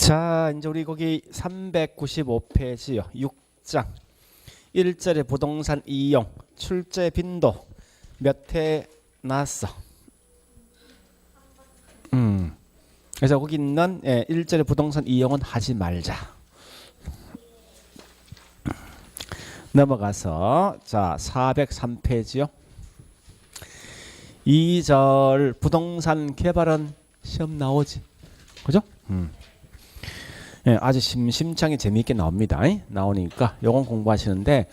자, 이제 우리 거기 395페이지요. 6장. 1절에 부동산 이용, 출제 빈도 몇 회 나왔어? 그래서 거기 있는 1절에 부동산 이용은 하지 말자. 넘어가서 자, 403페이지요. 2절 부동산 개발은 시험 나오지. 그죠? 예, 아주 심심찮게 재미있게 나옵니다. 나오니까 요건 공부하시는데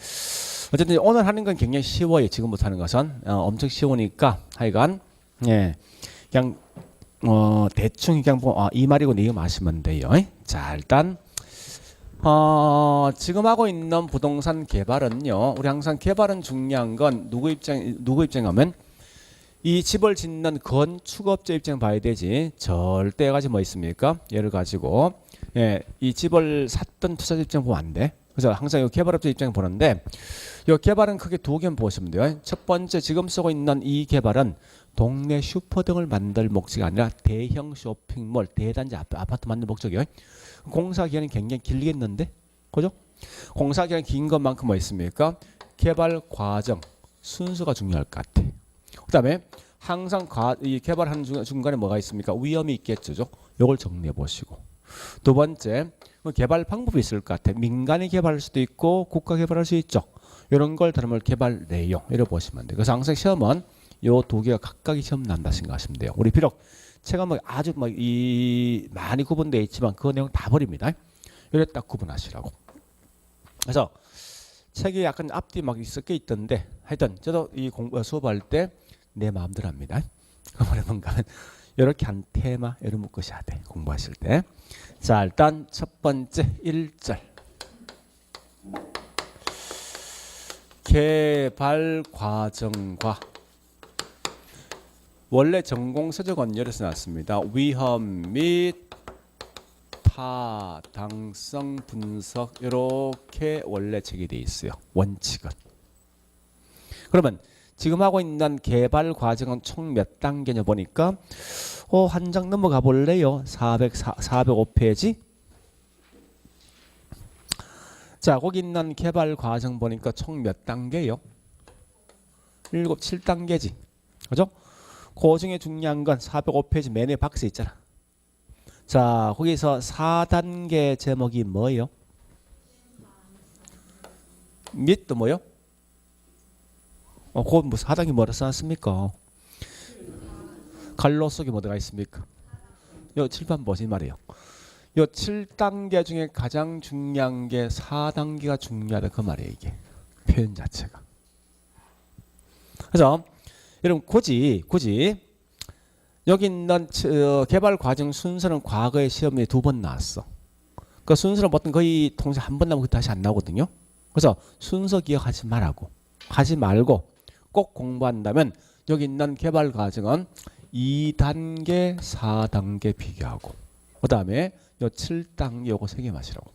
어쨌든 오늘 하는 건 굉장히 쉬워요. 지금부터 하는 것은 엄청 쉬우니까 하여간 그냥 대충 그냥 이 말이고 네 말하시면 돼요. 자, 일단 지금 하고 있는 부동산 개발은요. 우리 항상 개발은 중요한 건 누구 입장하면 이 집을 짓는 건축업자 입장 봐야 되지. 절대 가지 뭐 있습니까? 예를 가지고 이 집을 샀던 투자자 입장 보면 안 돼. 그래서 항상 이 개발업자 입장 보는데 이 개발은 크게 두 개 보시면 돼요. 첫 번째 지금 쓰고 있는 이 개발은 동네 슈퍼 등을 만들 목적이 아니라 대형 쇼핑몰, 대단지 아파트 만들 목적이에요. 공사 기간이 굉장히 길겠는데, 그죠? 공사 기간이 긴 것만큼 뭐 있습니까? 개발 과정 순서가 중요할 것 같아. 그다음에 항상 이 개발하는 중간에 뭐가 있습니까? 위험이 있겠죠. 요걸 정리해 보시고. 두 번째, 개발 방법이 있을 것 같아. 민간이 개발할 수도 있고 국가 개발할 수 있죠. 이런 걸 다루면 개발 내용 이렇게 보시면 돼요. 그래서 항상 시험은 요 두 개가 각각이 시험 난다 생각하시면 돼요. 우리 비록 책은 아주 많이 구분되어 있지만 그 내용 다 버립니다. 이래 딱 구분하시라고. 그래서 책이 약간 앞뒤 섞여 있던데 하여튼 저도 이 수업할 때 내 마음대로 합니다. 그러면 뭔가 이렇게 한 테마 이런 묶으셔야 돼. 공부하실 때. 자, 일단 첫 번째 1절. 개발 과정과 원래 전공서적 원열에서 나왔습니다. 위험 및 타당성 분석 이렇게 원래 제기되어 있어요. 원칙은. 그러면 지금 하고 있는 개발 과정은 총 몇 단계냐 보니까 한 장 넘어가 볼래요. 405페이지. 자, 거기 있는 개발 과정 보니까 총 몇 단계요? 7단계지. 그죠? 그 중에 중요한 건 405페이지 맨 위에 박스 있잖아. 자, 거기서 4단계 제목이 뭐예요? 및 또 뭐요? 그건 무슨 4단계 뭐라 써놨습니까? 갈로 속에 뭐가 있습니까? 요 칠판 보시 말이에요. 요 7단계 중에 가장 중요한 게 4단계가 중요하다 그 말이에요. 이게 표현 자체가. 그래서 여러분 굳이 여기 있는 개발 과정 순서는 과거에 시험에 2번 나왔어. 그 순서는 보통 거의 통상 한 번 나오면 다시 안 나오거든요. 그래서 순서 기억하지 말고 꼭 공부한다면 여기 있는 개발 과정은 2단계, 4단계 비교하고 그 다음에 요 7단계 요거 3개 마시라고.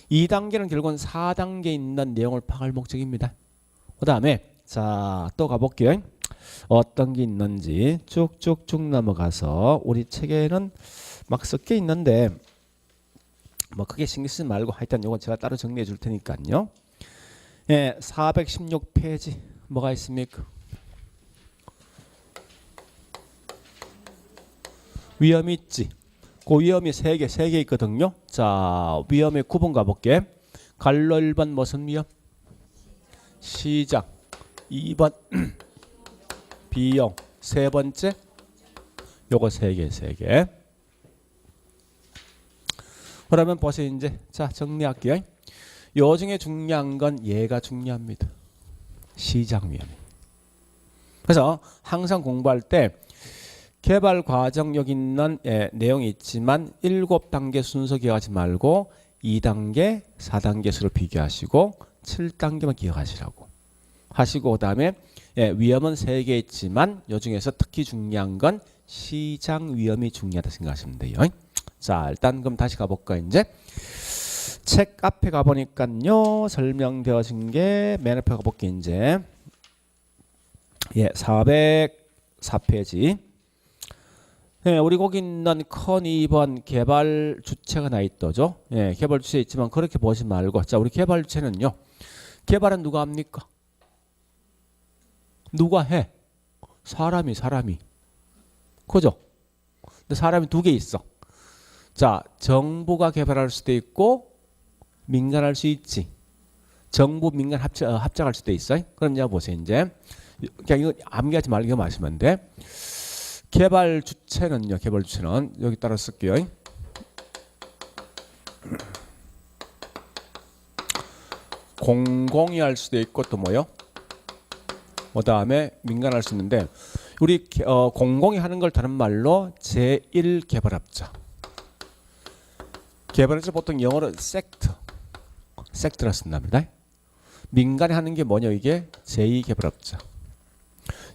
2단계는 결국은 4단계에 있는 내용을 파악할 목적입니다. 그 다음에 자, 또 가볼게요. 어떤 게 있는지 쭉쭉쭉 넘어가서 우리 책에는 막 섞여 있는데 크게 신경 쓰지 말고 하여튼 요건 제가 따로 정리해 줄 테니까요. 416페이지 뭐가 있습니까? 위험이 있지. 그 위험이 3개 있거든요. 자, 위험의 구분 가볼게. 갈로 1번 무슨 위험? 시장. 2번 비용. 세 번째 요거 3개. 그러면 보세요. 이제 자, 정리할게요. 요 중에 중요한 건 얘가 중요합니다. 시장 위험. 그래서 항상 공부할 때 개발 과정 여기 있는 내용이 있지만 7단계 순서 기억하지 말고 2단계, 4단계 수로 비교하시고 7단계만 기억하시라고 하시고 그 다음에 위험은 3개 있지만 이 중에서 특히 중요한 건 시장 위험이 중요하다 생각하시면 돼요. 자, 일단 그럼 다시 가볼까 이제 책 앞에 가보니까요 설명되어진 게 맨 앞에 가볼게 이제 404페이지 예, 우리 거기 있는 컨 2번 개발 주체가 나 있더죠. 예, 개발 주체 있지만 그렇게 보지 말고 자, 우리 개발 주체는요. 개발은 누가 합니까? 누가 해? 사람이. 그죠? 근데 사람이 두 개 있어. 자, 정부가 개발할 수도 있고 민간할 수 있지. 정부 민간 합작할 수도 있어요. 그럼 이제 보세요. 이제 그냥 이거 암기하지 말고 마시면 돼. 개발 주체는요. 개발 주체는 여기 따라 쓸게요. 공공이 할 수도 있고 또 뭐요? 그다음에 민간 할 수 있는데 우리 공공이 하는 걸 다른 말로 제1개발업자. 개발업자 보통 영어로 섹터라 쓴답니다. 민간이 하는 게 뭐냐 이게 제2개발업자.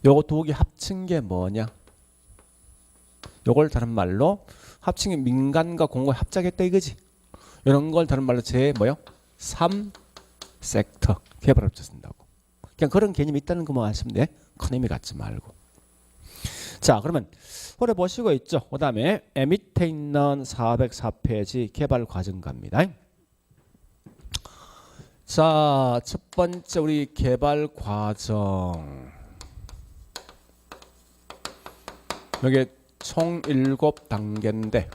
요거 두 개 합친 게 뭐냐? 요걸 다른 말로 합친 게 민간과 공공이 합작했다 이거지. 이런 걸 다른 말로 뭐요? 3섹터 개발업자 쓴다고. 그냥 그런 개념이 있다는 것만 아시면 돼. 큰 의미 갖지 말고. 자, 그러면 오래 보시고 있죠. 그 다음에 밑에 있는 404페이지 개발 과정가입니다. 자, 첫 번째 우리 개발 과정. 여기 총 7단계인데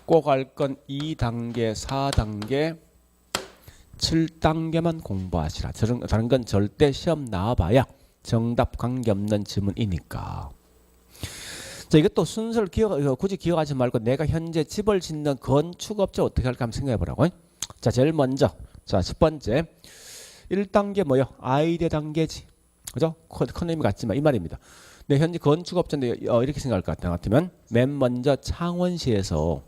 꼭 알 건 2단계, 4단계, 7단계만 공부하시라. 다른 건 절대 시험 나와봐야 정답 관계없는 지문이니까. 자, 이것도 순서를 굳이 기억하지 말고 내가 현재 집을 짓는 건축업체 어떻게 할까 한번 생각해 보라고. 자, 제일 먼저 자, 첫 번째 1단계 뭐요? 아이디어 단계지. 그죠? 큰 의미 같지만 이 말입니다. 내 현재 건축업체인데 이렇게 생각할 것 같으면 맨 먼저 창원시에서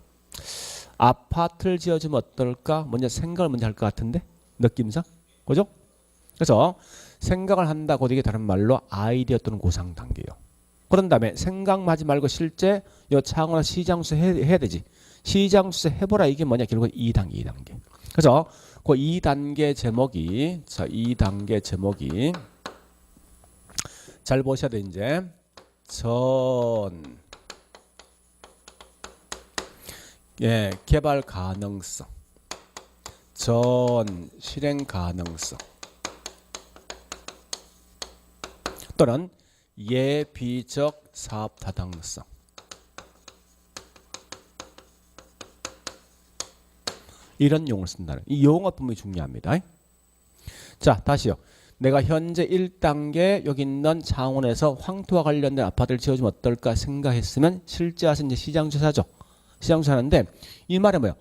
아파트를 지어주면 어떨까? 먼저 생각을 먼저 할 것 같은데 느낌상, 그죠? 그래서 생각을 한다고 이게 다른 말로 아이디어 또는 구상 단계요. 그런 다음에 생각만 하지 말고 실제 요 창원 시장수 해야 되지. 시장수 해보라 이게 뭐냐? 결국 2단계. 그래서 그 2단계 제목이 자 2단계 제목이 잘 보셔야 돼 이제 예, 개발 가능성, 전 실행 가능성 또는 예비적 사업 타당성. 이런 용어를 쓴다는 이 용어 부분이 중요합니다. 자, 다시요. 내가 현재 1단계 여기 있는 창원에서 황토와 관련된 아파트를 지어주면 어떨까 생각했으면 실제 와서 이제 시장조사죠. 시장조사하는데 이 말은 뭐예요?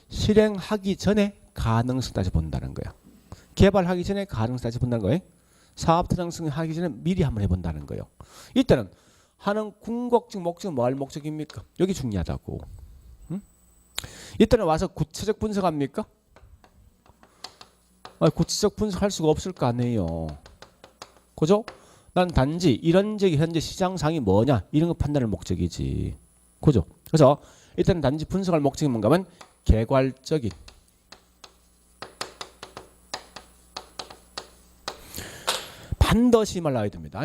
실행하기 전에 가능성 따져 본다는 거야. 개발하기 전에 가능성 따져 본다는 거예요. 사업 타당성 하기 전에 미리 한번 해본다는 거예요. 이때는 하는 궁극적 목적은 뭐 할 목적입니까? 여기 중요하다고. 응? 이때는 와서 구체적 분석합니까? 구체적 분석할 수가 없을 거 아니에요. 그죠? 난 단지 이런 적이 현재 시장상이 뭐냐 이런 거 판단할 목적이지. 그죠? 그래서 일단 단지 분석할 목적이 뭔가 하면 개괄적인 반드시 말 나와야 됩니다.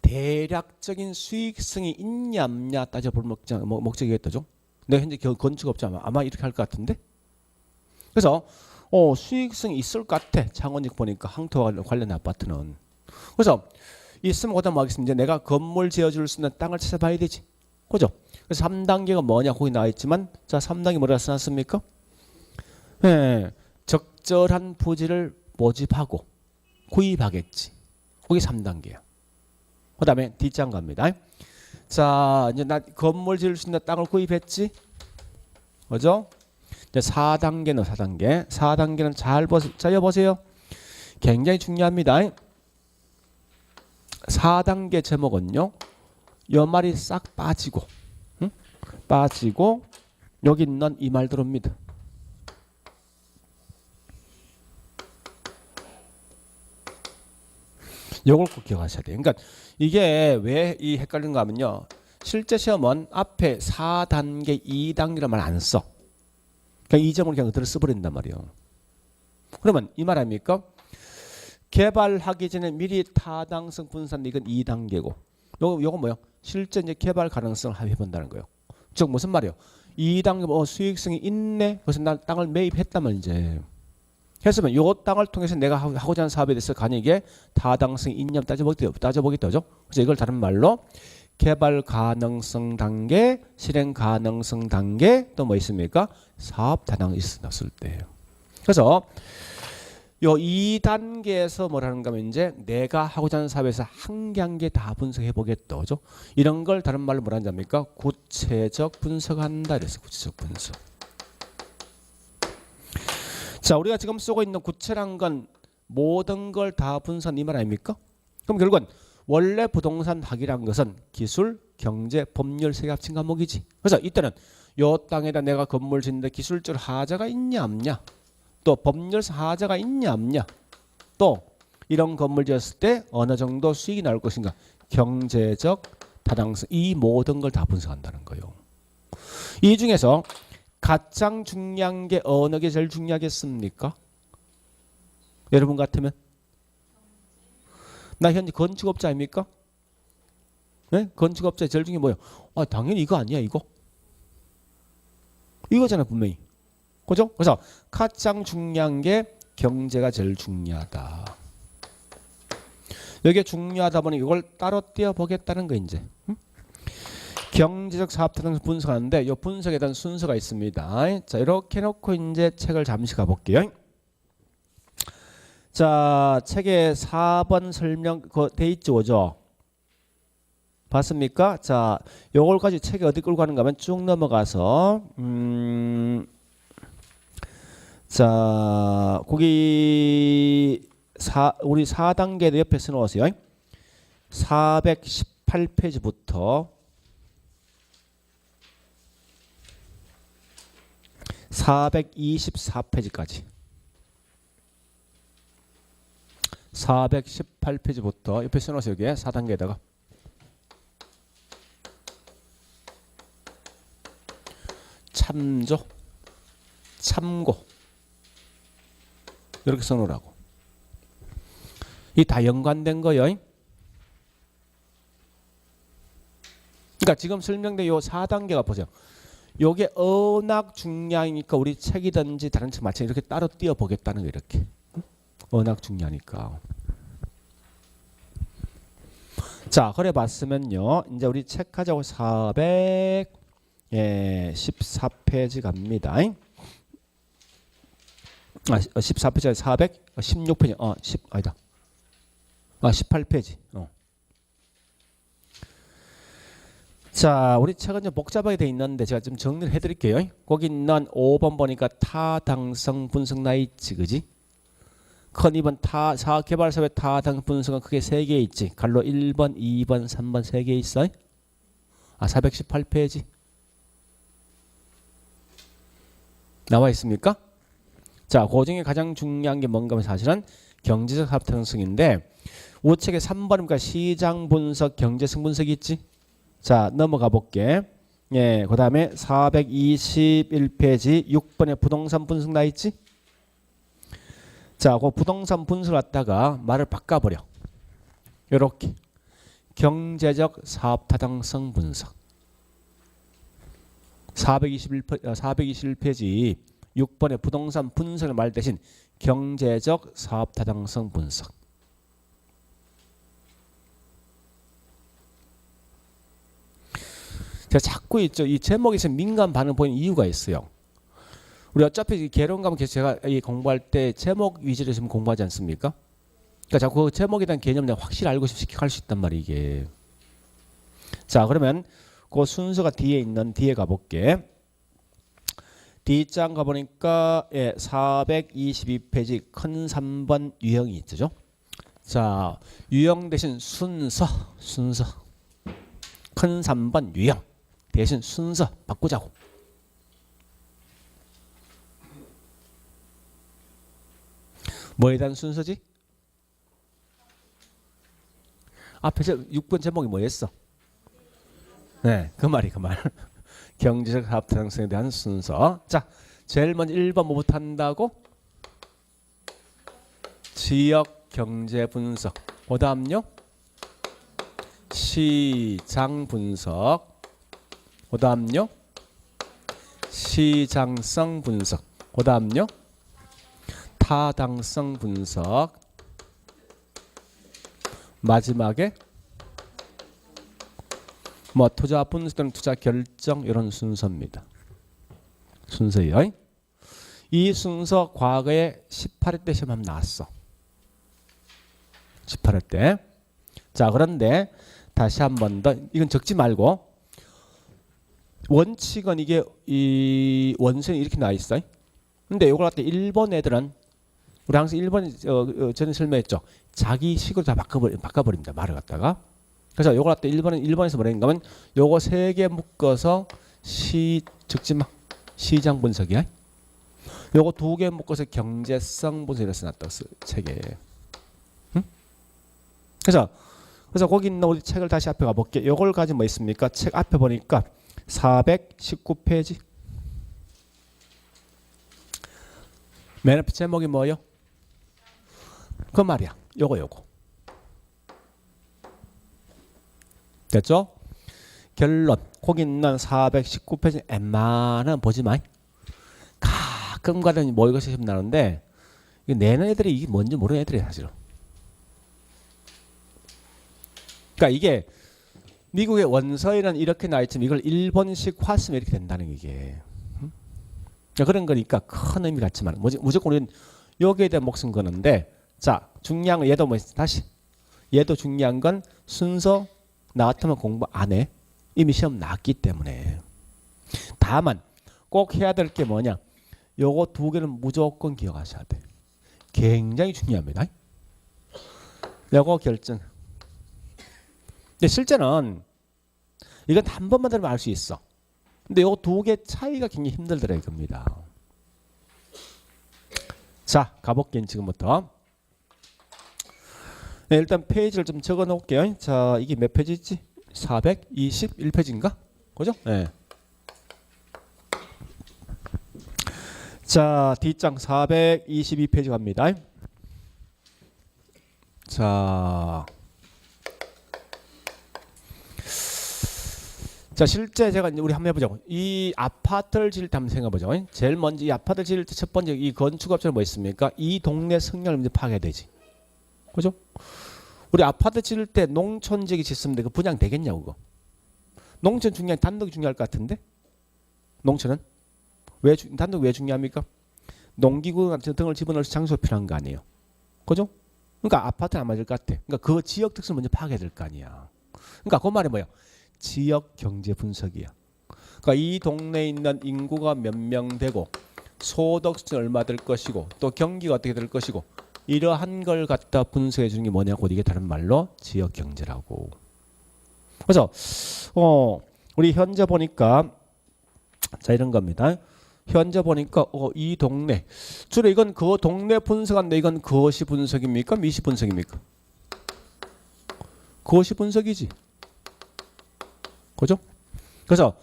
대략적인 수익성이 있냐 없냐 따져볼 목적이겠다죠. 내가 현재 건축업자 아마 이렇게 할 것 같은데. 그래서 수익성이 있을 것 같아. 창원이 보니까 항토와 관련 아파트는. 그래서 있으면 그다음 뭐 하겠습니다. 내가 건물 지어줄 수 있는 땅을 찾아봐야 되지. 그죠? 그래서 3단계가 뭐냐 거기 나와 있지만 자 3단계 뭐라 써놨습니까? 네, 적절한 부지를 모집하고 구입하겠지. 그게 3단계야. 그 다음에 뒷장 갑니다. 자 이제 나 건물 지을 수 있는 땅을 구입했지. 그죠? 이제 4단계는 4단계는 잘 보세요. 굉장히 중요합니다. 4단계 제목은요. 요 말이 싹 빠지고 응? 빠지고 여기 있는 이 말 들어옵니다. 요걸 꼭 기억하셔야 돼요. 그러니까 이게 왜 이 헷갈리는가 하면요. 실제 시험은 앞에 4단계, 2단계란 말 안 써. 그냥 이 점을 그냥 그대로 써버린단 말이에요. 그러면 이 말 아닙니까? 개발하기 전에 미리 타당성 분석하는데 이건 2단계고 요거 뭐요? 실제 이제 개발 가능성을 합의해 본다는 거예요. 즉 무슨 말이에요? 이 땅에 수익성이 있네. 그래서 난 땅을 매입했다면 이제 했으면 요 땅을 통해서 내가 하고자 하는 사업에 대해서 간이게 타당성이 있냐 따져보겠다죠. 그래서 이걸 다른 말로 개발 가능성 단계, 실행 가능성 단계 또 뭐 있습니까? 사업 타당성이 있었을 때예요. 그래서 요 2단계에서 뭐라는가 하면 이제 내가 하고자 하는 사업에서 한 개 한 개 다 분석해 보겠다죠. 이런 걸 다른 말로 뭐라는 겁니까? 구체적 분석한다 이래서 구체적 분석. 자, 우리가 지금 쓰고 있는 구체란 건 모든 걸 다 분석한 이 말 아닙니까? 그럼 결국은 원래 부동산 학이란 것은 기술, 경제, 법률 세 개 합친 과목이지. 그래서 이때는 요 땅에다 내가 건물 짓는데 기술적 하자가 있냐 없냐, 또 법률상 하자가 있냐 없냐, 또 이런 건물 지었을 때 어느 정도 수익이 나올 것인가, 경제적 타당성, 이 모든 걸 다 분석한다는 거예요. 이 중에서 가장 중요한 게 어느 게 제일 중요하겠습니까? 여러분 같으면? 나 현재 건축업자 아닙니까? 네? 건축업자 제일 중요한 게 뭐예요? 아, 당연히 이거 아니야, 이거? 이거잖아, 분명히. 그죠? 그래서 가장 중요한 게 경제가 제일 중요하다. 이게 중요하다 보니 이걸 따로 띄어 보겠다는 거 이제. 경제적 사업 타당성 분석하는데 이 분석에 대한 순서가 있습니다. 자, 이렇게 놓고 이제 책을 잠시 가볼게요. 자, 책에 4번 설명 돼 있죠, 오죠? 봤습니까? 자, 요걸 가지고 책에 어디 끌고 가는가 하면 쭉 넘어가서 자, 거기 우리 4단계 옆에 써놓으세요. 418페이지부터 424페이지까지 418페이지부터 옆에 써놓으세요. 여기에 4단계에다가 참조, 참고 이렇게 써놓으라고. 이 다 연관된 거요. 그러니까 지금 설명된 요 4단계가 보세요. 요게 언학 중량이니까 우리 책이든지 다른 책 마찬가지 이렇게 따로 띄어 보겠다는 거 이렇게. 언학 중량이니까. 자, 그래 봤으면요. 이제 우리 책 하자고 414페이지 갑니다. 14페이지 416페이지. 아니다. 18페이지. 자, 우리 책은 좀 복잡하게 돼 있는데 제가 좀 정리를 해드릴게요. 거기 있는 5번 보니까 타당성 분석 나 있지, 그지? 큰 2번 사개발사업의 타당성 분석은 크게 3개 있지. 갈로 1번, 2번, 3번 3개 있어. 418페이지. 나와 있습니까? 자, 그 중에 가장 중요한 게 뭔가 하면 사실은 경제적 합당성인데 우측에 3번이니까 시장 분석, 경제성 분석이 있지. 자, 넘어가 볼게. 예, 그 다음에 421페이지 6번에 부동산 분석 나 있지. 자, 그 부동산 분석을 갖다가 말을 바꿔버려. 요렇게 경제적 사업 타당성 분석. 421페이지 6번의 부동산 분석을 말 대신 경제적 사업 타당성 분석. 제가 자꾸 있죠. 이 제목에서 민감 반응 보이는 이유가 있어요. 우리 어차피 개론 가면 계속 제가 이 공부할 때 제목 위주로 좀 공부하지 않습니까? 그러니까 자꾸 그 제목에 대한 개념을 내가 확실히 알고 싶게 할 수 있단 말이에요, 이게. 자, 그러면 그 순서가 뒤에 있는 뒤에 가볼게. D장 가보니까 422페이지 큰 3번 유형이 있죠. 자, 유형 대신 순서. 큰 3번 유형 대신 순서 바꾸자고. 뭐에 대한 순서지? 앞에서 6번 제목이 뭐였어? 네, 그 말. 경제적 사업 타당성에 대한 순서. 자, 제일 먼저 1번 뭐부터 한다고? 지역 경제 분석. 그 다음요? 시장 분석. 그다음요. 시장성 분석. 그다음요. 타당성 분석. 마지막에 뭐 투자 분석 또는 투자 결정 이런 순서입니다. 순서요. 이 순서 과거에 18회 때 시험 한번 나왔어. 18회 때. 자, 그런데 다시 한 번 더 이건 적지 말고 원칙은 이게 이 원선이 이렇게 나와 있어. 근데 이걸 갖다 일본 애들은 우리 항상 일본 전에 설명했죠. 자기 식으로 다 바꿔버립니다. 말을 갖다가. 그래서 이걸 갖다 일본에서 뭐라는가 하면 요거 3개 묶어서 적지 마. 시장 분석이야. 요거 2개 묶어서 경제성 분석이라 써놨다. 책에. 응? 그래서 거기 있는 우리 책을 다시 앞에 가볼게. 요걸 가지고 뭐 있습니까? 책 앞에 보니까 419페이지. 맨 앞에 제목이 뭐요? 그 말이야. 요거. 됐죠? 결론. 거기 있는 419페이지 웬만한 보지 마. 가끔 가다 모의고사 시험 나는데 내는 애들이 이게 뭔지 모르는 애들이야 사실은. 그러니까 이게 미국의 원서에는 이렇게 나있지만 이걸 일본식 화쓰면 이렇게 된다는 게 이게. 그런 거니까 큰 의미 같지만 무조건 우리는 여기에 대한 목숨 거는데 자 중요한 건 얘도 뭐 다시 얘도 중요한 건 순서 나 같으면 공부 안 해. 이미 시험 나왔기 때문에. 다만 꼭 해야 될 게 뭐냐. 요거 2개는 무조건 기억하셔야 돼. 굉장히 중요합니다. 요거 결정. 근데 실제는 이건 한 번만 들으면 알 수 있어. 근데 요거 2개 차이가 굉장히 힘들더라 이겁니다. 자 가볼게요 지금부터. 네, 일단 페이지를 좀 적어 놓을게요. 자 이게 몇 페이지지? 421페이지인가? 그죠? 네. 자 뒷장 422페이지 갑니다. 자 실제 제가 이제 우리 한번 해보자고. 이 아파트를 지을 때 한번 생각해보자고. 제일 먼저 이 아파트를 지을 때 첫 번째 이 건축업체는 뭐 있습니까? 이 동네 성향을 먼저 파악해야 되지. 그죠? 우리 아파트 지을 때 농촌 지역이 짓습니다. 그 분양 되겠냐고 그거. 농촌 중요한 단독이 중요할 것 같은데? 농촌은? 단독 왜 중요합니까? 농기구 같은 등을 집어넣을 장소가 필요한 거 아니에요. 그죠? 그러니까 아파트는 안 맞을 것 같아. 그러니까 그 지역 특성을 먼저 파악해야 될 거 아니야. 그러니까 그 말이 뭐예요? 지역 경제 분석이야. 그러니까 이 동네에 있는 인구가 몇 명 되고 소득 수준이 얼마 될 것이고 또 경기가 어떻게 될 것이고 이러한 걸 갖다 분석해 주는 게 뭐냐고. 이게 다른 말로 지역 경제라고. 그래서 우리 현재 보니까 자 이런 겁니다. 현재 보니까 이 동네 주로 이건 그 동네 분석한데 이건 그것이 분석입니까? 미시 분석입니까? 그것이 분석이지. 그죠? 그래서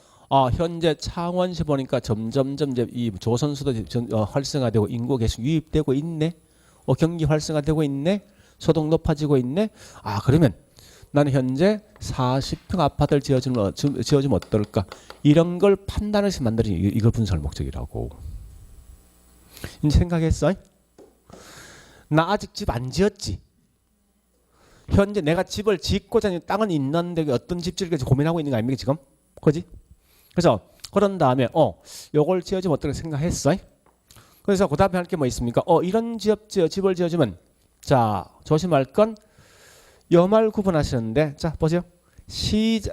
현재 창원시 보니까 점점점 이제 이 조선수도 활성화되고 인구 계속 유입되고 있네. 경기 활성화되고 있네. 소득 높아지고 있네. 그러면 나는 현재 40평 아파트를 지어주면 어떨까? 이런 걸 판단해서 만들어진 이걸 분석할 목적이라고. 이제 생각했어? 나 아직 집 안 지었지? 현재 내가 집을 짓고자 하는 땅은 있는데 어떤 집 지을지 고민하고 있는 거 아닙니까 지금? 그지? 그래서 그런 다음에 요걸 지어주면 어떨까 생각했어? 그래서 그 다음에 할 게 뭐 있습니까? 이런 집을 지어주면 자 조심할 건 요 말 구분하시는데 자 보세요.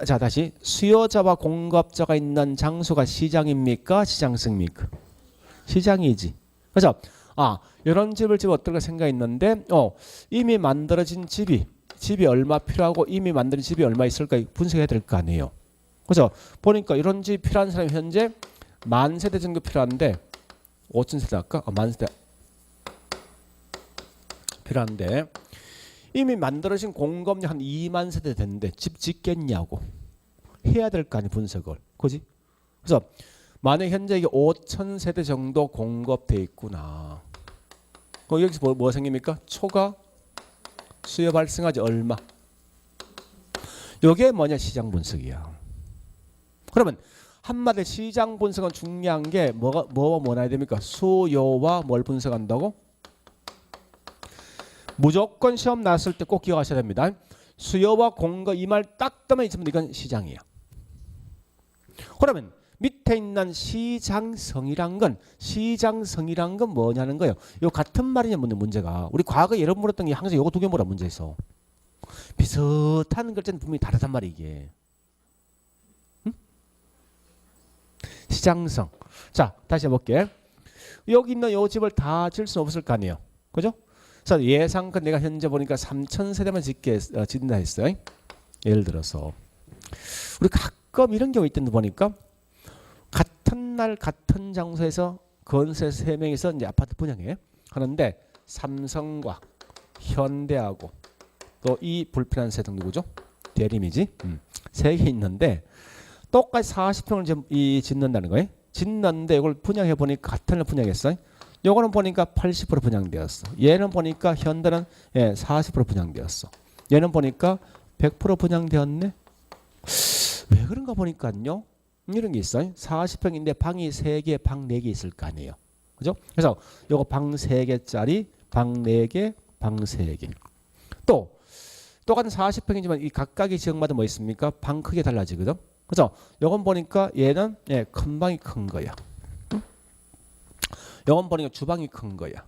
자 다시 수요자와 공급자가 있는 장소가 시장입니까? 시장성입니까? 시장이지. 그래서 이런 집을 지어 어떨까 생각했는데 이미 만들어진 집이 얼마 필요하고 이미 만든 집이 얼마 있을까 분석해야 될 거 아니에요. 그래서 보니까 이런 집 필요한 사람이 현재 10,000세대 정도 필요한데 5,000세대 할까? 10,000세대 필요한데 이미 만들어진 공급량 한 20,000세대 됐는데 집 짓겠냐고 해야 될 거 아니에요. 분석을. 그지? 그래서 만약 현재 이게 5,000세대 정도 공급돼 있구나. 여기서 뭐 생깁니까? 초과 수요 발생하지 얼마? 요게 뭐냐? 시장 분석이야. 그러면 한마디 시장 분석은 중요한 게 뭐와 뭐 나야 됩니까? 수요와 뭘 분석한다고? 무조건 시험 나왔을 때 꼭 기억하셔야 됩니다. 수요와 공급 이 말 딱 뜨면 있으면 이건 시장이야. 그러면 밑에 있는 시장성이란 건 뭐냐는 거예요. 요 같은 말이냐 문제가. 우리 과거에 여러분 물었던 게 항상 요거 두 개 물어 문제에서. 비슷한 글자는 분명히 다르단 말이야 이게. 응? 시장성. 자 다시 해볼게. 여기 있는 요 집을 다 지을 수는 없을 거 아니에요. 그죠? 그래서 예상컨 내가 현재 보니까 3,000세대만 짓는다 했어요. 예를 들어서 우리 가끔 이런 경우 있던데 보니까 같은 날 같은 장소에서 건설 3명이서 이제 아파트 분양해 하는데 삼성과 현대하고 또 이 불편한 세력 누구죠? 대림이지. 3개 있는데 똑같이 40평을 짓는다는 거예요. 짓는데 이걸 분양해 보니까 같은 날 분양했어요. 요거는 보니까 80% 분양되었어. 얘는 보니까 현대는 40% 분양되었어. 얘는 보니까 100% 분양되었네. 왜 그런가 보니까요. 이런 게 있어요. 40평인데 방이 3개, 방 4개 있을 거 아니에요. 그죠? 그래서 요거 방 3개짜리, 방 4개, 방 3개. 또 똑같은 40평이지만 이 각각의 지역마다 뭐 있습니까? 방 크게 달라지거든. 그죠? 요건 보니까 얘는 큰 방이 큰 거야. 요건 보니까 주방이 큰 거야.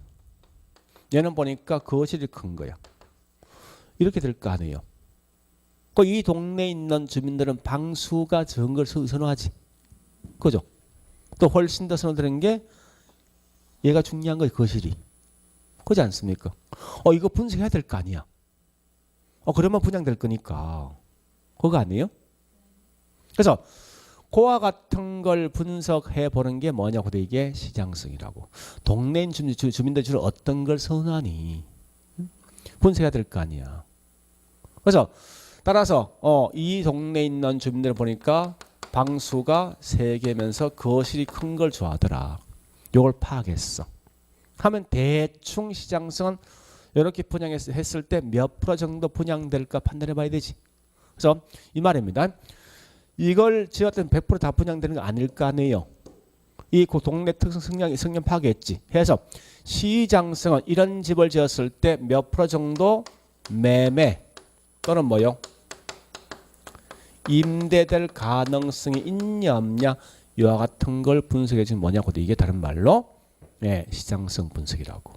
얘는 보니까 거실이 큰 거야. 이렇게 될 거 아니에요. 이 동네에 있는 주민들은 방수가 적은 걸 선호하지. 그죠? 또 훨씬 더 선호되는 게 얘가 중요한 거예요. 거실이. 그렇지 않습니까? 이거 분석해야 될 거 아니야. 그러면 분양될 거니까. 그거 아니에요? 그래서 그와 같은 걸 분석해 보는 게 뭐냐고 이게 시장성이라고. 동네인 주민들 주로 어떤 걸 선호하니? 분석해야 될 거 아니야. 그래서 따라서 이 동네에 있는 주민들 보니까 방수가 3개면서 거실이 큰 걸 좋아하더라. 이걸 파악했어. 하면 대충 시장성은 이렇게 분양했을 때 몇 프로 정도 분양될까 판단해 봐야 되지. 그래서 이 말입니다. 이걸 지었던 100% 다 분양되는 거 아닐 거 아니에요. 이 동네 특성 성향 파악했지. 해서 시장성은 이런 집을 지었을 때 몇 프로 정도 매매 또는 뭐요? 임대될 가능성이 있냐 없냐 이와 같은 걸 분석해 주면 뭐냐고 이게 다른 말로 시장성 분석이라고.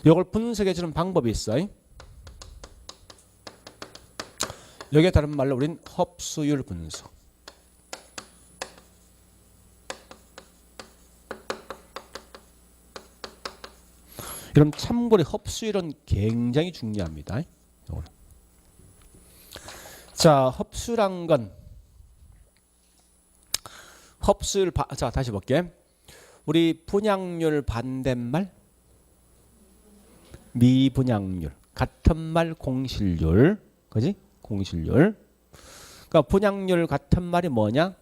이걸 분석해 주는 방법이 있어요. 여기에 다른 말로 우린 흡수율 분석. 여러분 참고로 흡수율은 굉장히 중요합니다. 자, 흡수란 건 흡수율 자 다시 볼게. 우리 분양률 반대말 미분양률 같은 말 공실률 그지? 공실률. 그러니까 분양률 같은 말이 뭐냐?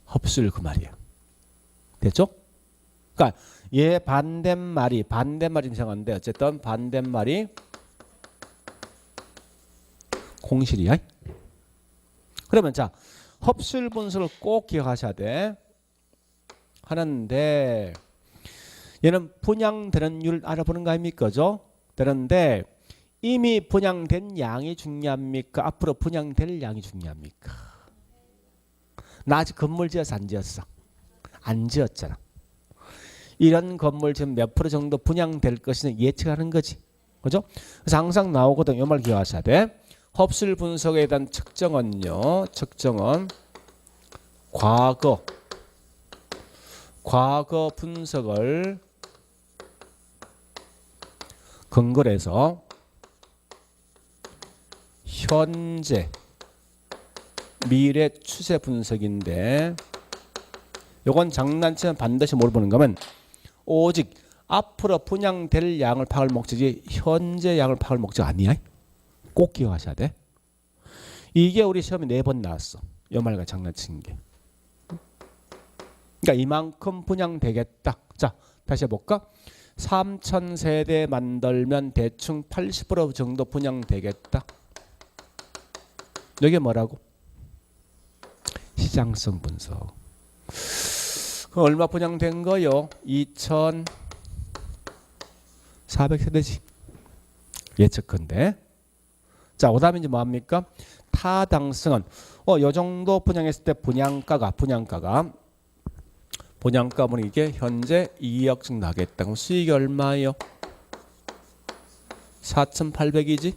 흡수율 그 말이야. 됐죠? 그러니까 얘 반대말이 이상한데 어쨌든 반대말이 공실이야. 그러면 자 흡수율 분석을 꼭 기억하셔야 돼. 하는데 얘는 분양되는 율 알아보는 거 아닙니까? 그죠? 되는데 이미 분양된 양이 중요합니까? 앞으로 분양될 양이 중요합니까? 나 아직 건물 지어서 안 지었어. 안 지었잖아. 이런 건물 지금 몇 프로 정도 분양될 것이냐 예측하는 거지. 그죠? 그래서 항상 나오거든. 이 말 기억하셔야 돼. 흡수율 분석에 대한 측정은요. 측정은 과거 분석을 근거로 해서 현재 미래 추세 분석인데 요건 장난치면 반드시 뭘 보는 거면 오직 앞으로 분양될 양을 파악할 목적이지 현재 양을 파악할 목적 아니야. 꼭 기억하셔야 돼. 이게 우리 시험에 4번 나왔어. 이 말과 장난친 게. 그러니까 이만큼 분양되겠다. 자 다시 해볼까? 3,000세대 만들면 대충 80% 정도 분양되겠다. 이게 뭐라고? 시장성 분석. 그 얼마 분양된 거요? 2,400세대지. 예측컨대. 자, 그다음에 이제 뭐합니까? 타당성은 요 정도 분양했을 때 분양가가 보면 이게 현재 2억 정도 하겠다. 그럼 수익이 얼마예요? 4,800이지.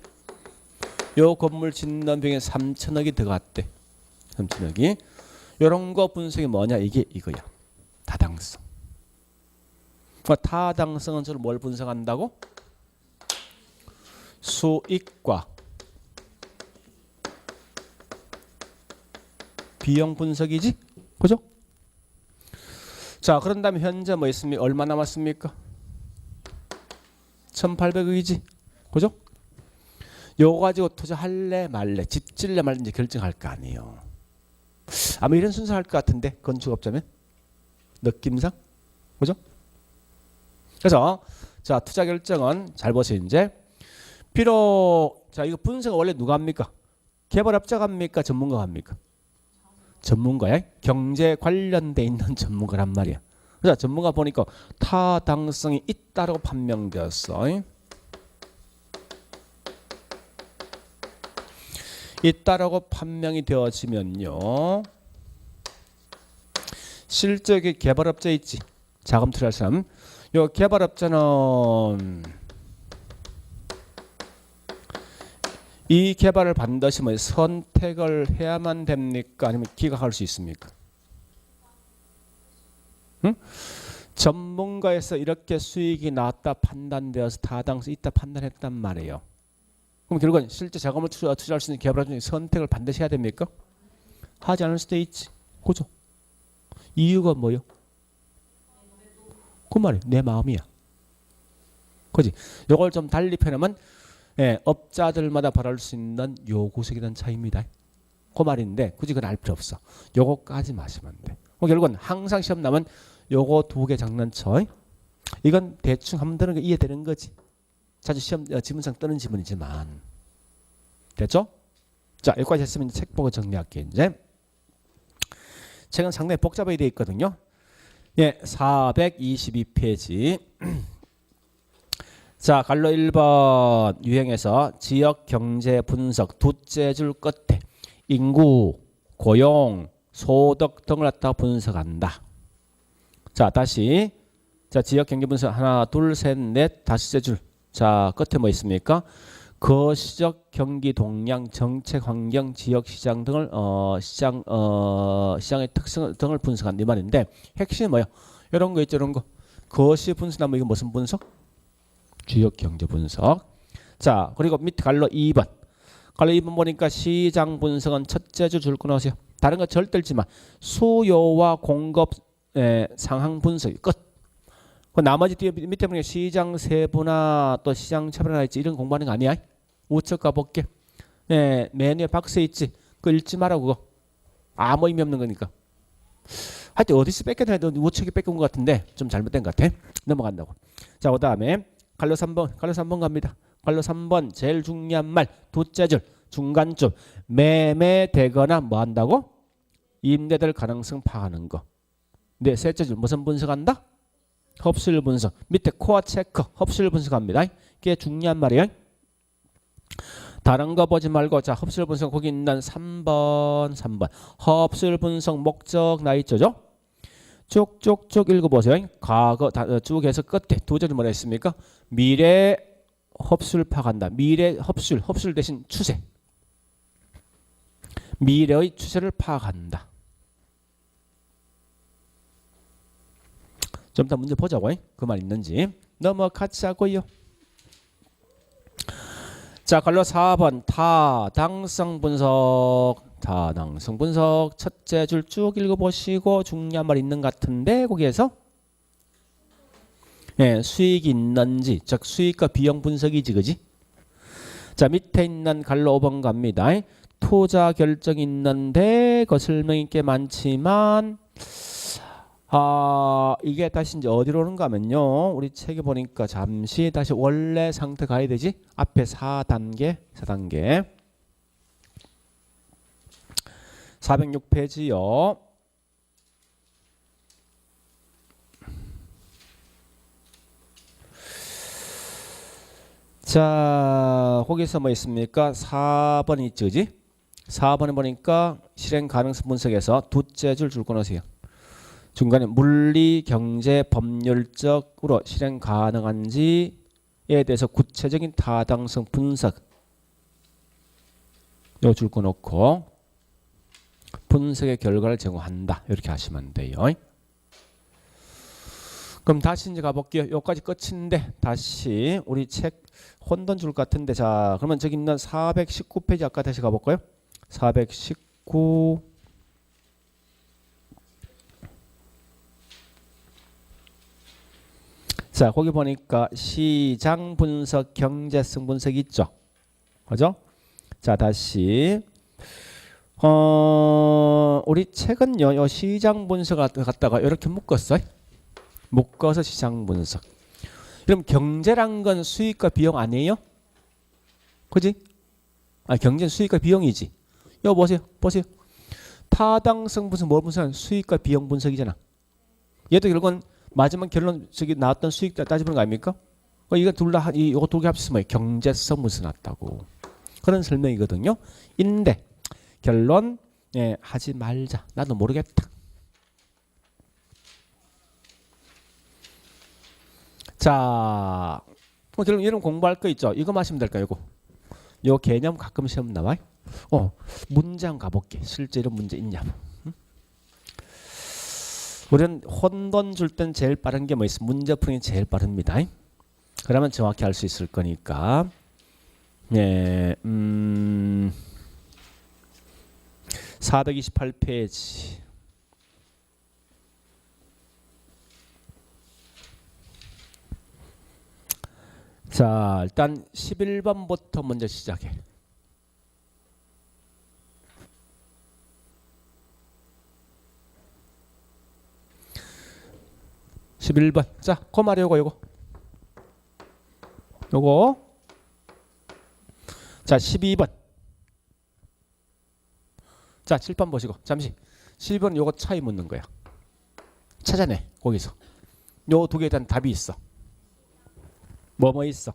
요 건물 짓는 비용에 3천억이 들어갔대. 3천억이. 요런 거 분석이 뭐냐? 이게 이거야. 타당성. 타당성은 주로 뭘 분석한다고? 수익과 비용 분석이지? 그죠? 자, 그런 다음에 현재 뭐 있습니까? 얼마 남았습니까? 1,800억이지. 그죠? 요거 가지고 투자할래 말래, 집 질래 말래 결정할 거 아니에요. 아마 이런 순서 할 것 같은데, 건축업자면 느낌상. 그죠? 그래서 자, 투자 결정은 잘 보세요. 이제 비록 자, 이거 분석은 원래 누가 합니까? 개발업자가 합니까? 전문가가 합니까? 전문가야. 경제 관련돼 있는 전문가란 말이야. 그래서 전문가 보니까 타당성이 있다고 판명되었어. 있다라고 판명이 되어지면요, 실제 개발업자 있지, 자금 투자할 사람. 요 개발업자는 이 개발을 반드시 뭐 선택을 해야만 됩니까? 아니면 기각할 수 있습니까? 응? 전문가에서 이렇게 수익이 나왔다 판단되어서 타당성 있다 판단했단 말이에요. 그럼 결국은 실제 자금을 투자할 수 있는 개발업자 중에 선택을 반드시 해야 됩니까? 하지 않을 수도 있지. 그죠? 이유가 뭐요? 그 말이 내 마음이야. 그지? 이걸 좀 달리 표현하면 업자들마다 바랄 수 있는 요구색에 대한 차이입니다. 그 말인데 굳이 그건 알 필요 없어. 요거까지 마시면 돼. 결국은 항상 시험 나면 요거 두 개 장난쳐. 이건 대충 하면 되는 게 이해되는 거지. 자주 시험 지문상 뜨는 지문이지만. 됐죠? 자, 여기까지 했으면 책 보고 정리할게. 이제 책은 상당히 복잡하게 되어 있거든요. 예, 422페이지. 자, 갈로 1번 유형에서 지역 경제 분석 두째 줄 끝에 인구, 고용, 소득 등을 갖다 분석한다. 자, 다시. 자, 지역 경제 분석 하나, 둘, 셋, 넷, 다섯째 줄. 자, 끝에 뭐 있습니까? 거시적 경기 동향, 정책 환경, 지역 시장 등을 시장의 특성 등을 분석한 이 말인데 핵심이 뭐야? 이런 거 있죠, 이런 거. 거시 분석하면 이거 무슨 분석? 지역 경제 분석. 자, 그리고 밑에 갈로 2번. 갈로 2번 보니까 시장 분석은 첫째 줄 끊어오세요. 다른 거 절대 읽지 마. 수요와 공급 상황 분석 끝. 그 나머지 뒤에 밑에 보니까 시장 세분화 또 시장 차별화 있지. 이런 공부하는 거 아니야? 우측 가볼게. 네, 메뉴에 박스에 있지. 그거 읽지 마라 그거. 아무 의미 없는 거니까. 하여튼 어디서 뺏겨도 해도 우측에 뺏긴 것 같은데 좀 잘못된 것 같아. 넘어간다고. 자, 그 다음에 갈로 3번 갑니다. 갈로 3번 제일 중요한 말 두째 줄 중간쯤 매매되거나 뭐 한다고? 임대될 가능성 파악하는 거. 네, 셋째 줄 무슨 분석한다? 흡수율 분석. 밑에 코어 체크 흡수율 분석합니다. 이게 중요한 말이에요. 다른 거 보지 말고 자, 흡수율 분석 거기 있는 3번 흡수율 분석 목적 나 있죠? 쭉쭉쭉 읽어보세요. 과거 쭉 해서 끝에 두 절이 뭐라 했습니까? 미래 흡수율 파악한다. 미래 흡수율 대신 추세. 미래의 추세를 파악한다. 좀 더 문제 보자고. 그 말 있는지. 넘어가자고요. 자, 갈로 4번 타당성 분석. 타당성 분석 첫째 줄 쭉 읽어보시고 중요한 말 있는 것 같은데 거기에서 수익이 있는지 즉 수익과 비용 분석이지 그지? 자, 밑에 있는 갈로 5번 갑니다. 투자 결정이 있는데 그 설명이 꽤 많지만 이게 다시 이제 어디로 오는가 하면요. 우리 책에 보니까 잠시 다시 원래 상태 가야 되지. 앞에 4단계. 406페이지요. 자, 거기서 뭐 있습니까? 4번 있지, 그지? 4번에 보니까 실행 가능성 분석에서 두째 줄 끊으세요. 중간에 물리, 경제, 법률적으로 실행 가능한지에 대해서 구체적인 타당성 분석 요 줄 끊어놓고 분석의 결과를 제공한다. 이렇게 하시면 돼요. 그럼 다시 이제 가볼게요. 여기까지 끝인데 다시 우리 책 혼돈 줄 같은데 자 그러면 저기 있는 419페이지 아까 다시 가볼까요? 419 자 거기 보니까 시장 분석, 경제성 분석 있죠. 그죠? 자 다시 우리 책은요 요 시장 분석 갖다가 이렇게 묶었어요. 묶어서 시장 분석. 그럼 경제란 건 수익과 비용 아니에요? 그지? 아 경제는 수익과 비용이지. 이거 보세요. 보세요. 타당성 분석 뭘 분석하는 수익과 비용 분석이잖아. 얘도 결국은 마지막 결론 저기 나왔던 수익 따지는 거 아닙니까? 이거 둘 다 이거 두 개 합쳐서 뭐예요? 경제성 분석 났다고. 그런 설명이거든요. 인데 결론 예, 하지 말자. 나도 모르겠다. 자, 그럼 이런 공부할 거 있죠. 이거 마시면 될까요? 요 개념 가끔 시험 나와요. 문장 가볼게. 실제 이런 문제 있냐? 응? 우리는 혼돈 줄 땐 제일 빠른 게 뭐 있어? 문제 풀이 제일 빠릅니다. 그러면 정확히 알 수 있을 거니까. 예, 428페이지. 자, 일단 11번부터 먼저 시작해. (11번) 자, 그 말이 요거 자, 12번 자, 7번 보시고 잠시 7번 요거 차이 묻는 거야. 찾아내. 거기서 요 두 개에 대한 답이 있어. 뭐 있어?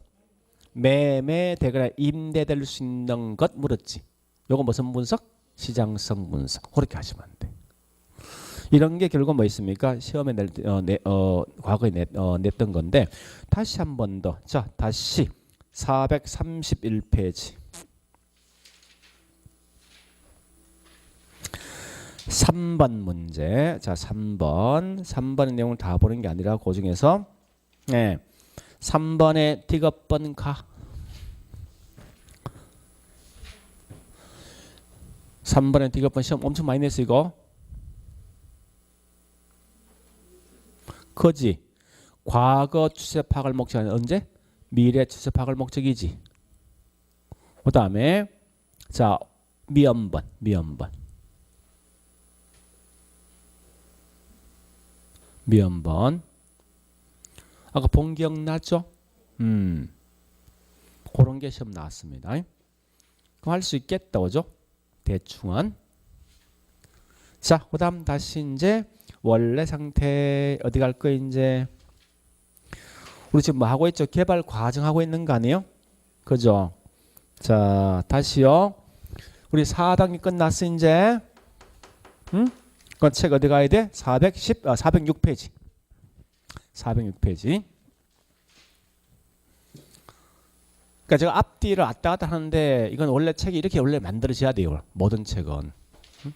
매매되거나 임대될 수 있는 것 물었지. 요거 무슨 분석? 시장성 분석. 그렇게 하시면 안 돼. 이런 게 결국 뭐 있습니까? 시험에 과거에 냈던 건데 다시 한 번 더. 자, 다시 431페이지. 3번 문제. 자, 3번의 내용을 다 보는 게 아니라 그 중에서 3번에 디귿번 가. 3번에 디귿번 시험 엄청 많이 냈어 이거. 그지? 과거 추세 파악을 목적하는 언제? 미래 추세 파악을 목적이지. 그 다음에 자 미연번. 아까 본 기억나죠? 그런 게 시험 나왔습니다. 그럼 할 수 있겠다, 그죠? 대충은. 자, 그 다음 다시 이제 원래 상태 어디 갈 거야 이제? 우리 지금 뭐 하고 있죠? 개발 과정 하고 있는 거 아니에요? 그죠? 자, 다시요. 우리 4단계 끝났어 이제. 응? 그건 책 어디 가야 돼? 406페이지. 406페이지. 그러니까 제가 앞뒤를 왔다 갔다 하는데 이건 원래 책이 이렇게 원래 만들어져야 돼요. 모든 책은. 응?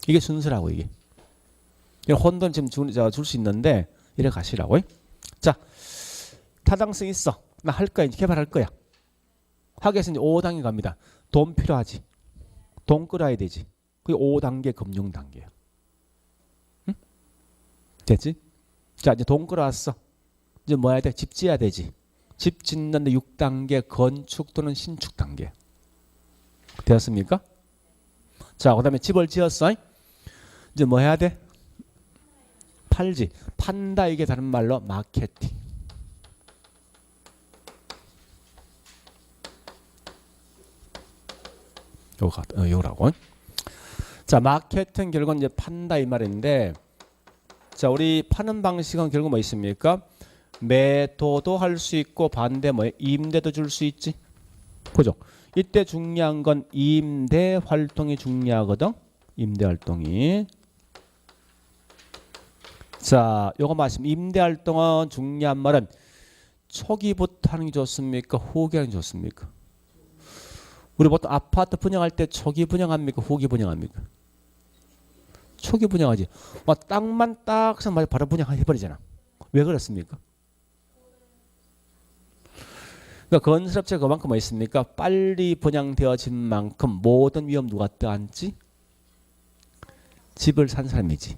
이게 순서라고 이게. 혼돈 지금 줄 수 있는데 이래 가시라고. 자, 타당성 있어. 나 할 거야. 이제 개발할 거야. 하기 위해서 이제 5단계 갑니다. 돈 필요하지. 돈 끌어야 되지. 그게 5단계 금융 단계야. 응? 됐지? 자, 이제 돈 끌어왔어. 이제 뭐 해야 돼? 집 지어야 되지. 집 짓는데 6단계 건축 또는 신축 단계. 되었습니까? 자, 그 다음에 집을 지었어. 이제 뭐 해야 돼? 팔지. 판다 이게 다른 말로 마케팅. 요거라고. 자, 마케트는 결국 이제 판다 이 말인데, 자, 우리 파는 방식은 결국 뭐 있습니까? 매도도 할 수 있고 반대 뭐 임대도 줄 수 있지. 그죠? 이때 중요한 건 임대 활동이 중요하거든. 임대 활동이. 자, 요거 말씀. 임대 활동은 중요한 말은 초기부터 하는 게 좋습니까? 후기 하는 게 좋습니까? 우리 보통 아파트 분양할 때 초기 분양합니까? 후기 분양합니까? 초기 분양하지. 뭐 땅만 딱 사면 바로 분양해버리잖아. 왜 그렇습니까? 그러니까 건설업체가 그만큼 뭐 있습니까? 빨리 분양되어진 만큼 모든 위험 누가 떠안지? 집을 산 사람이지.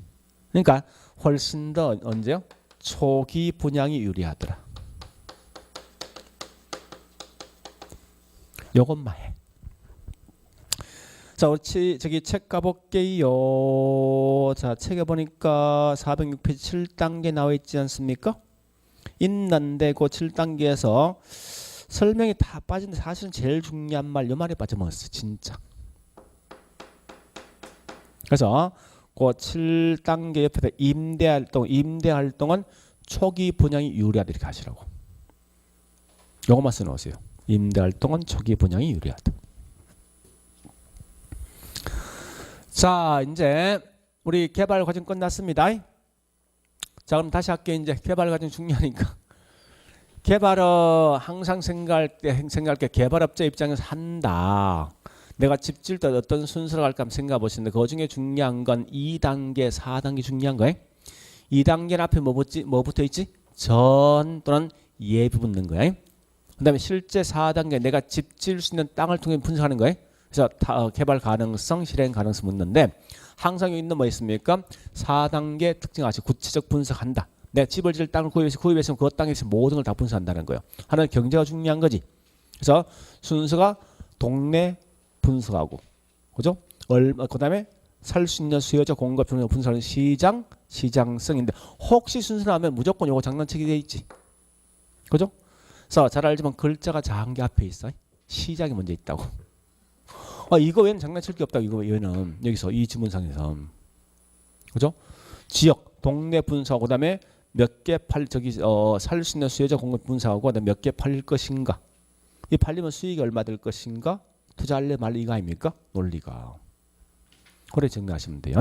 그러니까 훨씬 더 언제요? 초기 분양이 유리하더라. 요것만 해. 자, 우리 저기 책 가볼게요. 자, 책에 보니까 406페이지 7단계 나와 있지 않습니까? 있는데 그 7단계에서 설명이 다 빠진데 사실은 제일 중요한 말 요 말에 빠져먹었어. 진짜. 그래서 그 7단계 옆에다 임대활동은 초기 분양이 유리하다 이렇게 하시라고. 요것만 써놓으세요. 임대활동은 초기 분양이 유리하다. 자, 이제 우리 개발 과정 끝났습니다. 자, 그럼 다시 할게요. 이제 개발 과정 중요하니까. 개발은 항상 생각할 때 개발업자 입장에서 한다. 내가 집 지을 때 어떤 순서로 갈까 한번 생각해 보시는데 그 중에 중요한 건 2단계, 4단계 중요한 거예요. 2단계는 앞에 뭐 붙어 있지? 전 또는 예비 붙는 거예요. 그 다음에 실제 4단계 내가 집 지을 수 있는 땅을 통해 분석하는 거예요. 그래서 개발 가능성, 실행 가능성 묻는데 항상 여기 있는 뭐 있습니까? 4단계 특징하시 구체적 분석한다. 내가 집을 지을 땅을 구입했으면 그 땅에서 모든 걸 다 분석한다는 거예요. 하나는 경제가 중요한 거지. 그래서 순서가 동네 분석하고, 그죠? 그 다음에 살 수 있는 수요자 공급 분석하는 시장성인데 혹시 순서라면 무조건 요거 장난치기 돼 있지. 그죠? 그래서 잘 알지만 글자가 작은 게 앞에 있어. 시장이 먼저 있다고. 이거 외에는 장난칠 게 없다고. 이거 외에는 여기서 이 지문상에서. 그죠? 지역, 동네 분석하고 그다음에 몇 개 살 수 있는 수요자 공급 분석하고 그다음에 몇 개 팔릴 것인가. 이 팔리면 수익이 얼마 될 것인가? 투자할래 말래 이거 아닙니까? 논리가. 그래 정리하시면 돼요.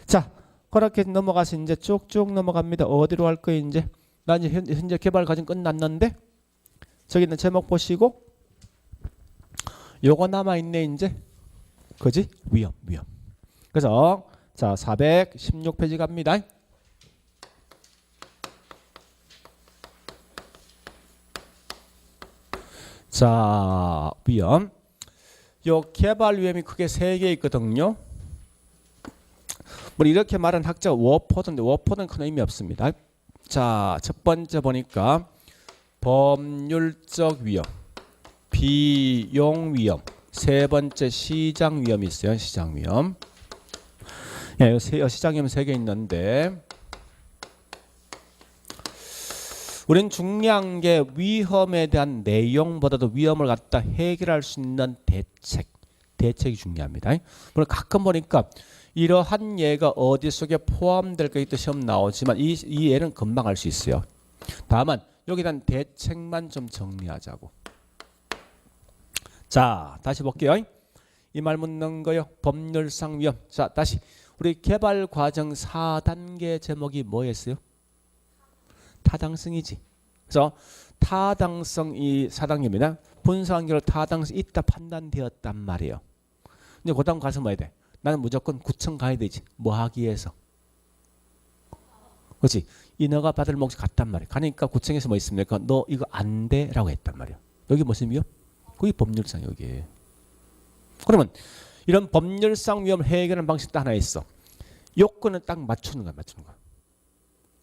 자, 그렇게 넘어가서 이제 쭉쭉 넘어갑니다. 어디로 갈 거예요 이제? 나 이제 현재 개발 과정 끝났는데 저기 있는 제목 보시고 요거 남아있네 이제. 그지? 위험. 그래서 자 416페이지 갑니다. 자 위험. 요 개발 위험이 크게 3개 있거든요. 뭐 이렇게 말한 학자가 워포드인데 워포드는 큰 의미 없습니다. 자 첫 번째 보니까 법률적 위험, 비용 위험, 세 번째 시장 위험이 있어요. 시장 위험. 예, 시장 위험 3개 있는데 우린 중요한 게 위험에 대한 내용보다도 위험을 갖다 해결할 수 있는 대책이 중요합니다. 물론 가끔 보니까 이러한 예가 어디 속에 포함될까 또 시험 나오지만 이 예는 금방 알 수 있어요. 다만 여기에 대한 대책만 좀 정리하자고. 자 다시 볼게요. 이 말 묻는 거요. 법률상 위험. 자 다시 우리 개발 과정 4단계 제목이 뭐였어요? 타당성이지. 그래서 타당성 이 4단계입니다. 분석한 결과 타당성이 있다 판단되었단 말이에요. 이제 그 다음 가서 뭐 해야 돼? 나는 무조건 구청 가야 되지. 뭐 하기 위해서. 그렇지. 인허가 받을 몫이 같단 말이야. 가니까 구청에서 뭐 있습니까? 너 이거 안 돼 라고 했단 말이야. 여기 무슨 위험? 그게 법률상 여기. 그러면 이런 법률상 위험을 해결하는 방식도 하나 있어. 요건은 딱 맞추는 거야.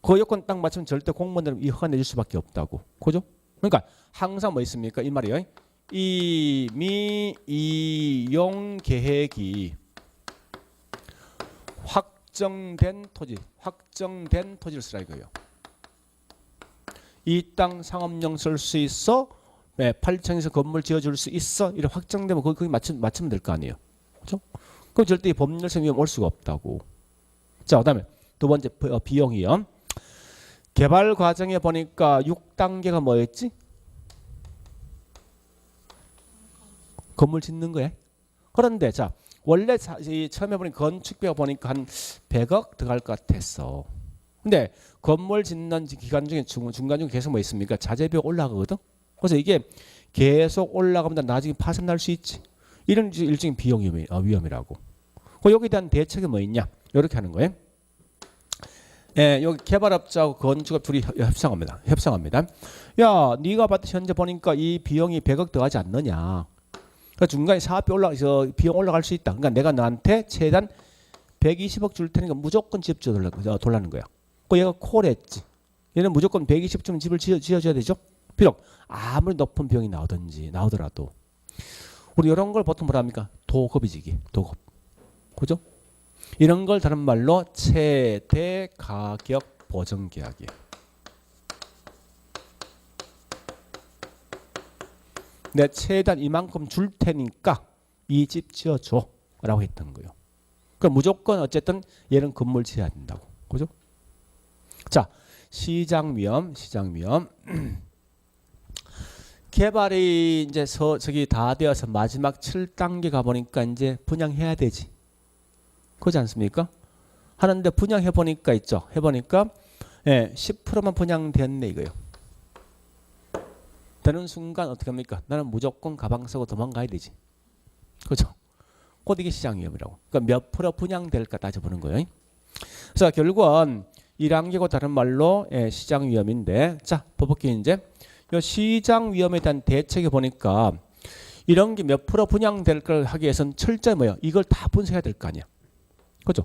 그 요건 딱 맞추면 절대 공무원들은 이 허가 내줄 수밖에 없다고. 그죠? 그러니까 항상 뭐 있습니까? 이 말이에요. 이미 이용 계획이 확정된 토지를 쓰라 이거예요. 이 땅 상업용 쓸 수 있어? 네, 8층에서 건물 지어줄 수 있어? 이렇게 확정되면 거기 맞추면 될 거 아니에요. 그죠? 그럼 절대 법률상 위험 올 수가 없다고. 자, 그다음에 두 번째 비용이요. 개발 과정에 보니까 6단계가 뭐였지? 건물 짓는 거야. 그런데 자, 원래 처음에 보니 건축비가 보니까 한 100억 들어갈 것 같았어. 근데 건물 짓는 기간 중에 중간 중에 계속 뭐 있습니까? 자재비가 올라가거든. 그래서 이게 계속 올라가면 나중에 파산 날 수 있지. 이런 일종의 비용 위험이라고. 여기에 대한 대책이 뭐 있냐? 이렇게 하는 거예요. 예, 여기 개발업자하고 건축업 둘이 협상합니다. 야, 네가 봤을 때 현재 보니까 이 비용이 100억 들어가지 않느냐. 그러니까 중간에 사업비 비용 올라갈 수 있다. 그러니까 내가 너한테 최단 120억 줄 테니까 무조건 집 돌라는 거야. 얘가 콜했지. 얘는 무조건 120쯤 집을 지어줘야 되죠. 비록 아무리 높은 비용이 나오더라도 우리 이런 걸 보통 뭐라 합니까? 도급이지 이게. 도급. 그죠? 이런 걸 다른 말로 최대 가격 보증 계약이에요. 내 최단 이만큼 줄 테니까 이 집 지어줘 라고 했던 거예요. 그럼 무조건 어쨌든 얘는 건물 지어야 된다고. 그죠? 자, 시장 위험. 개발이 이제 저기 다 되어서 마지막 7단계 가보니까 이제 분양해야 되지. 그렇지 않습니까? 하는데 분양해보니까 있죠. 해보니까 10%만 분양됐네 이거요. 되는 순간 어떻게 합니까? 나는 무조건 가방 쓰고 도망가야 되지. 그죠? 곧 이게 시장 위험이라고. 그러니까 몇 프로 분양될까 따져보는 거예요. 그래서 결국은 1단계고 다른 말로 시장 위험인데, 자, 볼게요. 이제 이 시장 위험에 대한 대책에 보니까 이런 게 몇 프로 분양될 걸 하기 위해서는 철저히 뭐예요? 이걸 다 분석해야 될 거 아니야. 그죠?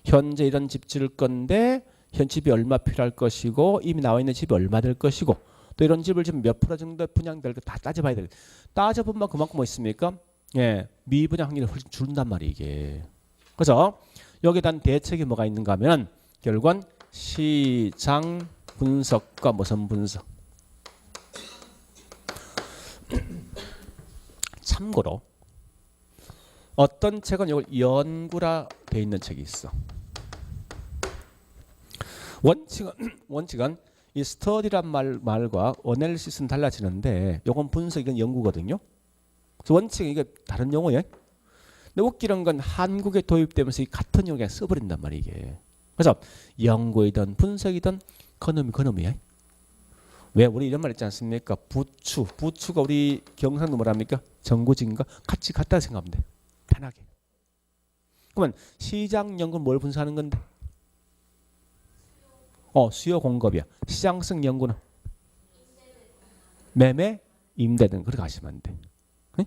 현재 이런 집 지을 건데 현 집이 얼마 필요할 것이고 이미 나와 있는 집이 얼마 될 것이고 또 이런 집을 지금 몇 프로 정도 분양될 거 다 따져봐야 돼. 따져보면 그만큼 뭐 있습니까? 미분양 확률이 훨씬 줄는단 말이에요 이게. 그래서 여기에 대한 대책이 뭐가 있는가 하면 결국은 시장 분석과 무슨 분석. 참고로 어떤 책은 이걸 연구라 돼 있는 책이 있어. 원칙은 이 스터디란 말과 어널리시스는 달라지는데 이건 분석, 이건 연구거든요. 그래서 원칙은 이게 다른 용어예요. 근데 웃기는 건 한국에 도입되면서 이 같은 용어 그냥 써버린단 말이에요 이게. 그래서 연구이든 분석이든 그놈이야. 왜 우리 이런 말 있지 않습니까? 부추가 우리 경상도 뭐랍니까? 정구진과 같이 같다 생각하면 돼. 편하게. 그러면 시장 연구는 뭘 분석하는 건데? 수요 공급이야. 시장성 연구는 매매, 임대 등 그렇게 하시면 안 돼. 응?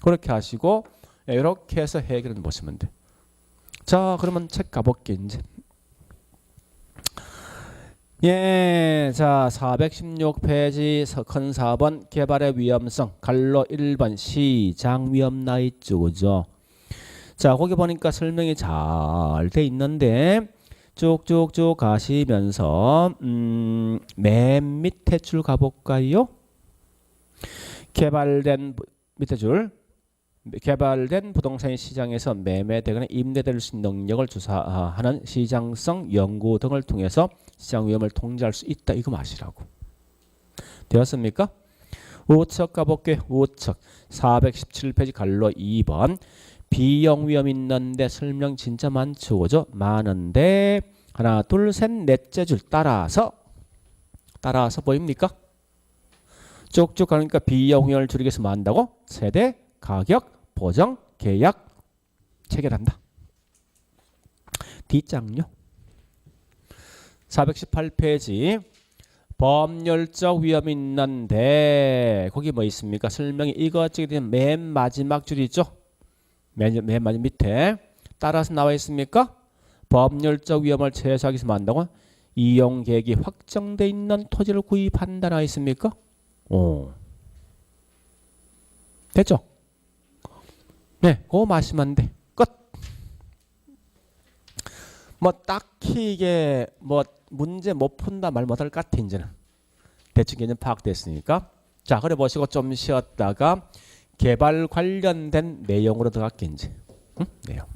그렇게 하시고 이렇게 해서 해결을 보시면 돼. 자, 그러면 책 가볼게 이제. 자, 416페이지 큰 4번 개발의 위험성 갈로 1번 시장 위험 나있죠. 그죠? 자, 거기 보니까 설명이 잘 돼 있는데 쭉쭉쭉 가시면서 맨 밑에 줄 가볼까요? 개발된 부동산 시장에서 매매되거나 임대될 수 있는 능력을 조사하는 시장성 연구 등을 통해서 시장 위험을 통제할 수 있다. 이거 마시라고. 되었습니까? 우측 가볼게요. 우측 417페이지 갈로 2번 비용 위험 있는데 설명 진짜 많죠. 그죠? 많은데 하나 둘 셋 넷째 줄 따라서 보입니까? 쭉쭉 가니까 비용 위험을 줄이기 위해서 뭐 한다고? 세대, 가격, 보정, 계약 체결한다. 뒷장요. 418페이지 법률적 위험이 있는데 거기 뭐 있습니까? 설명이 이것저것 맨 마지막 줄이죠. 맨 마지막 밑에 따라서 나와 있습니까? 법률적 위험을 최소화하기 위해서 뭐 한다고? 이용 계획이 확정돼 있는 토지를 구입한다 나와 있습니까? 됐죠? 네, 그거 마시면 안 돼. 끝. 뭐 딱히 이게 뭐 문제 못 푼다 말 못할 것 같아 이제는. 대충 개념 파악됐으니까. 자, 그래 보시고 좀 쉬었다가 개발 관련된 내용으로 들어갈게 이제. 네요.